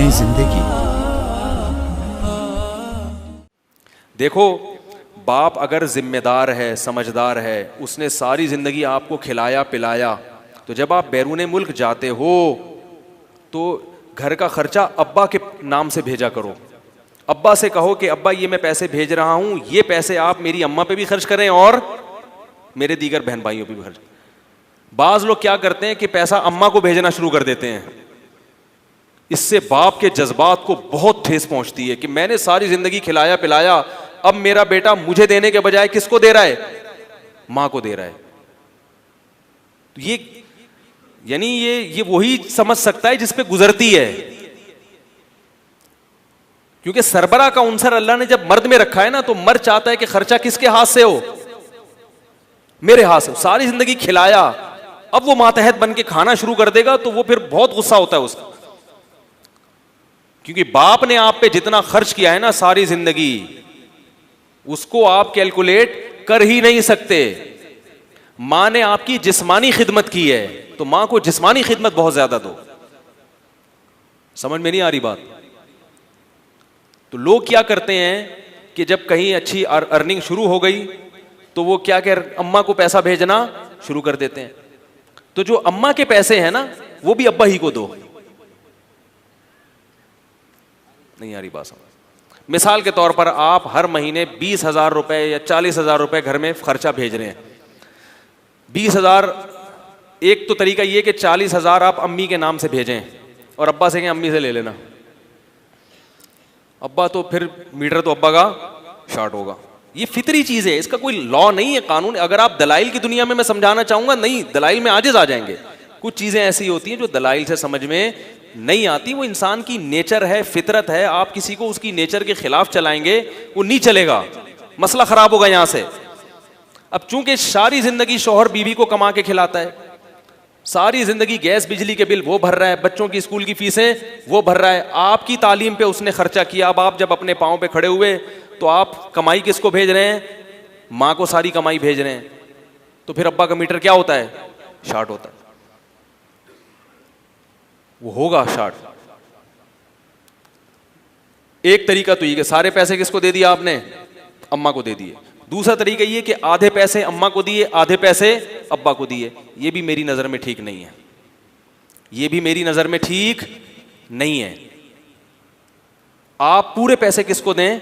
नई जिंदगी। देखो, बाप अगर जिम्मेदार है, समझदार है, उसने सारी जिंदगी आपको खिलाया पिलाया, तो जब आप बैरूने मुल्क जाते हो तो घर का खर्चा अब्बा के नाम से भेजा करो। अब्बा से कहो कि अब्बा ये मैं पैसे भेज रहा हूं, ये पैसे आप मेरी अम्मा पे भी खर्च करें और मेरे दीगर बहन भाइयों पे भी खर्च। बाज लोग क्या करते हैं कि पैसा अम्मा को भेजना शुरू कर देते हैं। इससे बाप के जज्बात को बहुत ठेस पहुंचती है कि मैंने सारी जिंदगी खिलाया पिलाया, अब मेरा बेटा मुझे देने के बजाय किसको दे रहा है? मां को दे रहा है। तो ये वही समझ सकता है जिस पे गुजरती है, क्योंकि सरबरा का उनसर अल्लाह ने जब मर्द में रखा है ना, तो मर्द चाहता है कि खर्चा किसके हाथ से हो? मेरे हाथ से। सारी जिंदगी खिलाया, अब वो मातहत बन के खाना शुरू कर देगा तो वो फिर बहुत गुस्सा होता है उसका, क्योंकि बाप ने आप पे जितना खर्च किया है ना सारी जिंदगी, उसको आप कैलकुलेट कर ही नहीं सकते। मां ने आपकी जिस्मानी खिदमत की है तो मां को जिस्मानी खिदमत बहुत ज्यादा दो। समझ में नहीं आ रही बात? तो लोग क्या करते हैं कि जब कहीं अच्छी अर्निंग शुरू हो गई तो वो क्या कह अम्मा को पैसा भेजना शुरू कर देते हैं। तो जो अम्मा के पैसे हैं ना वो भी अब्बा ही को दो। नहीं आ रही बात समझ? मिसाल के तौर पर आप हर महीने 20,000 रुपए या 40,000 रुपए घर में खर्चा भेज रहे हैं। 20,000, एक तो तरीका ये कि 40,000 आप अम्मी के नाम से भेजें और अब्बा से कहें अम्मी से ले लेना। अब्बा तो फिर मीटर तो अब्बा का शॉर्ट होगा। ये फितरी चीज है, इसका कोई लॉ नहीं है, कानून। अगर आप दलाइल की दुनिया में मैं समझाना चाहूंगा, नहीं, दलाइल में आजिज आ जाएंगे। कुछ चीजें ऐसी होती हैं जो दलाइल से समझ में नहीं आती, वो इंसान की नेचर है, फितरत है। आप किसी को उसकी नेचर के खिलाफ चलाएंगे वो नहीं चलेगा, मसला खराब होगा यहां से। अब चूंकि सारी जिंदगी शौहर बीवी को कमा के खिलाता है, सारी जिंदगी गैस बिजली के बिल वो भर रहा है, बच्चों की स्कूल की फीसें वो भर रहा है, आपकी तालीम पे उसने खर्चा किया। अब आप जब अपने पांव पे खड़े हुए तो आप कमाई किसको भेज रहे हैं? मां को सारी कमाई भेज रहे हैं। तो फिर अब्बा का मीटर क्या होता है? शॉर्ट होता है। वो होगा शॉर्ट। एक तरीका तो ये कि सारे पैसे किसको दे दिया आपने? अम्मा को दे दिए। दूसरा तरीका ये कि आधे पैसे अम्मा को दिए, आधे पैसे अब्बा को दिए। ये भी मेरी नजर में ठीक नहीं है, ये भी मेरी नजर में ठीक नहीं है। आप पूरे पैसे किसको दें?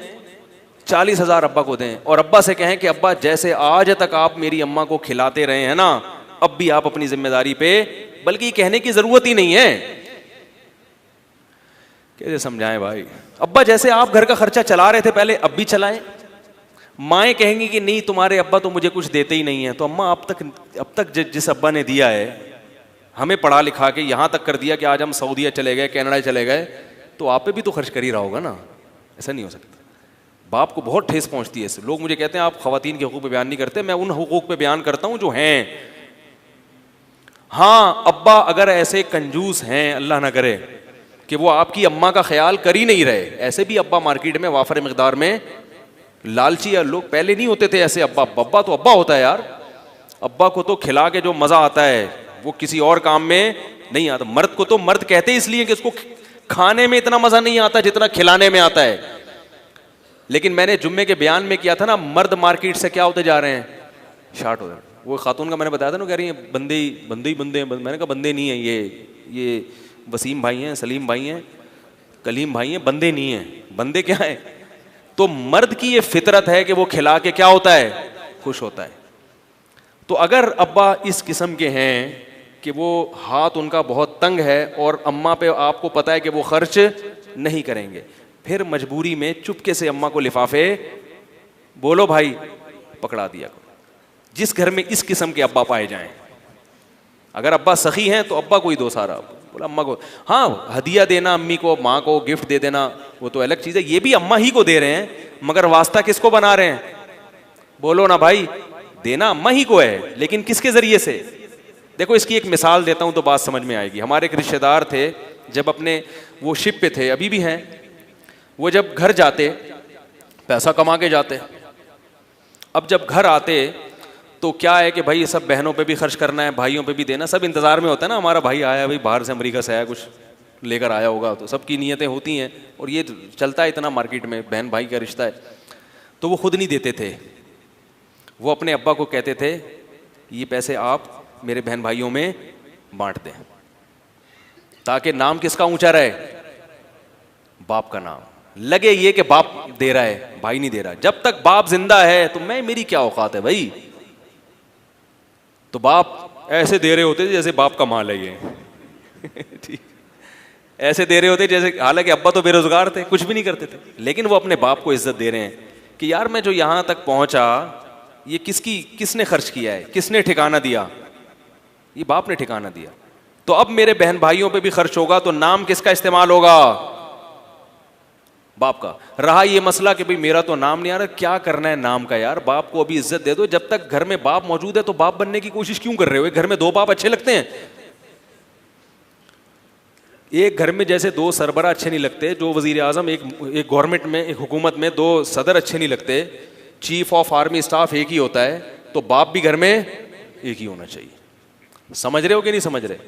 40,000 अब्बा को दें और अब्बा से कहें कि अब्बा जैसे आज तक आप मेरी अम्मा को खिलाते रहे हैं ना, अब भी आप अपनी जिम्मेदारी पे, बल्कि कहने की जरूरत ही नहीं है। कैसे समझाएं भाई? अब्बा जैसे आप घर का खर्चा चला रहे थे पहले, अब भी चलाएं। माएँ कहेंगी कि नहीं तुम्हारे अब्बा तो मुझे कुछ देते ही नहीं है। तो अम्मा अब तक जिस अब्बा ने दिया है, हमें पढ़ा लिखा के यहां तक कर दिया कि आज हम सऊदीया चले गए, कनाडा चले गए, तो आप पे भी तो खर्च कर ही रहा होगा ना। ऐसा नहीं हो सकता। बाप को बहुत ठेस पहुंचती है इससे। लोग मुझे कहते हैं आप खवातीन के हुकूक पे बयान नहीं करते। मैं उन हुकूक पे बयान करता हूं जो हैं। हाँ, अब्बा अगर ऐसे कंजूस हैं, अल्लाह ना करे, कि वो आपकी अम्मा का ख्याल कर ही नहीं रहे, ऐसे भी अब्बा मार्केट में वाफर मिकदार में लालची या लोग पहले नहीं होते थे ऐसे अब्बा। अब्बा तो अब्बा होता है यार। अब्बा को तो खिला के जो मजा आता है वो किसी और काम में नहीं आता। मर्द को तो मर्द कहते इसलिए कि उसको खाने में इतना मजा नहीं आता जितना खिलाने में आता है। लेकिन मैंने जुम्मे के बयान में किया था ना, मर्द मार्केट से क्या होते जा रहे हैं? शार्ट हो रहे हैं। वो खातून का मैंने बताया था ना, कह रही है बंदे ही बंदे हैं। मैंने कहा बंदे नहीं है, ये वसीम भाई हैं, सलीम भाई हैं, कलीम भाई हैं, बंदे नहीं हैं। बंदे क्या है? तो मर्द की ये फितरत है कि वो खिला के क्या होता है? खुश होता है। तो अगर अब्बा इस किस्म के हैं कि वो हाथ उनका बहुत तंग है और अम्मा पे आपको पता है कि वो खर्च नहीं करेंगे, फिर मजबूरी में चुपके से अम्मा को लिफाफे, बोलो भाई, पकड़ा दिया करो। जिस घर में इस किस्म के अब्बा पाए जाएं, अगर अब्बा सखी हैं तो अब्बा को ही दो सारा, बोला अम्मा को। हाँ, हदिया देना अम्मी को, माँ को गिफ्ट दे देना, वो तो अलग चीज है। ये भी अम्मा ही को दे रहे हैं, मगर वास्ता किसको बना रहे हैं? बोलो ना भाई, देना अम्मा ही को है, लेकिन किसके जरिए से? देखो, इसकी एक मिसाल देता हूं तो बात समझ में आएगी। हमारे एक रिश्तेदार थे, जब अपने वो शिप पे थे, अभी भी हैं, वो जब घर जाते पैसा कमा के जाते, अब जब घर आते तो क्या है कि भाई सब बहनों पे भी खर्च करना है, भाइयों पे भी देना, सब इंतजार में होता है ना, हमारा भाई आया, भाई बाहर से अमेरिका से आया, कुछ लेकर आया होगा, तो सबकी नीयतें होती हैं और ये चलता है इतना मार्केट में, बहन भाई का रिश्ता है। तो वो खुद नहीं देते थे, वो अपने अब्बा को कहते थे ये पैसे आप मेरे बहन भाइयों में बांट दें, ताकि नाम किसका ऊंचा रहे, बाप का नाम। लगे ये कि बाप दे रहा है, भाई नहीं दे रहा। जब तक बाप जिंदा है तो मेरी क्या औकात है भाई। तो बाप ऐसे दे रहे होते जैसे बाप का माल है ये ठीक, ऐसे दे रहे होते जैसे, हालांकि अब्बा तो बेरोजगार थे, कुछ भी नहीं करते थे, लेकिन वो अपने बाप को इज्जत दे रहे हैं कि यार मैं जो यहां तक पहुंचा ये किसने खर्च किया है, किसने ठिकाना दिया, ये बाप ने ठिकाना दिया। तो अब मेरे बहन भाइयों पे भी खर्च होगा तो नाम किसका इस्तेमाल होगा, बाप का। रहा ये मसला कि भाई मेरा तो नाम नहीं आ रहा, क्या करना है नाम का यार, बाप को अभी इज्जत दे दो। जब तक घर में बाप मौजूद है तो बाप बनने की कोशिश क्यों कर रहे हो? घर में दो बाप अच्छे लगते हैं? एक घर में जैसे दो सरबरा अच्छे नहीं लगते, जो वजीर आजम एक गवर्नमेंट में, एक हुकूमत में दो सदर अच्छे नहीं लगते, चीफ ऑफ आर्मी स्टाफ एक ही होता है, तो बाप भी घर में एक ही होना चाहिए। समझ रहे हो कि नहीं समझ रहे?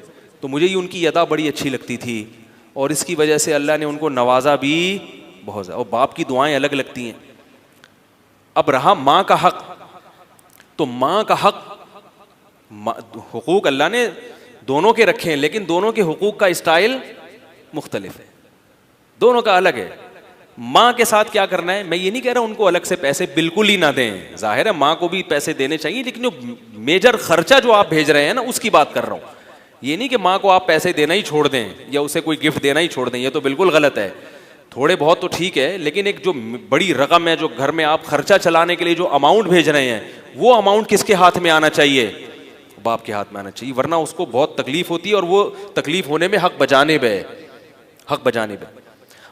तो मुझे ये उनकी अदा बड़ी अच्छी लगती थी और इसकी वजह से अल्लाह ने उनको नवाजा भी बहुत ज़्यादा। और बाप की दुआएं अलग लगती हैं। अब रहा माँ का हक, तो माँ का हक, हुकूक अल्लाह ने दोनों के रखे हैं, लेकिन दोनों के हुकूक का स्टाइल मुख्तलिफ है, दोनों का अलग है। माँ के साथ क्या करना है, मैं ये नहीं कह रहा उनको अलग से पैसे बिल्कुल ही ना दें, जाहिर है माँ को भी पैसे देने चाहिए, लेकिन जो मेजर खर्चा जो आप भेज रहे हैं ना उसकी बात कर रहा हूँ। ये नहीं कि माँ को आप पैसे देना ही छोड़ दें या उसे कोई गिफ्ट देना ही छोड़ दें, ये तो बिल्कुल गलत है। थोड़े बहुत तो ठीक है, लेकिन एक जो बड़ी रकम है, जो घर में आप खर्चा चलाने के लिए जो अमाउंट भेज रहे हैं, वो अमाउंट किसके हाथ में आना चाहिए, बाप के हाथ में आना चाहिए, वरना उसको बहुत तकलीफ होती है और वो तकलीफ होने में हक बजाने पे, हक बजाने पे।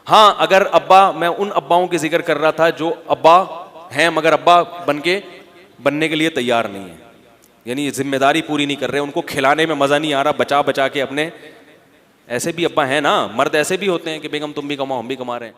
हाँ, अगर अब्बा, मैं उन अब्बाओं की जिक्र कर रहा था जो अब्बा हैं मगर अब्बा बनने के लिए तैयार नहीं है, यानी जिम्मेदारी पूरी नहीं कर रहे, उनको खिलाने में मजा नहीं आ रहा, बचा बचा के अपने, ऐसे भी अब्बा हैं ना, मर्द ऐसे भी होते हैं कि बेगम तुम भी कमाओ हम भी कमा रहे हैं।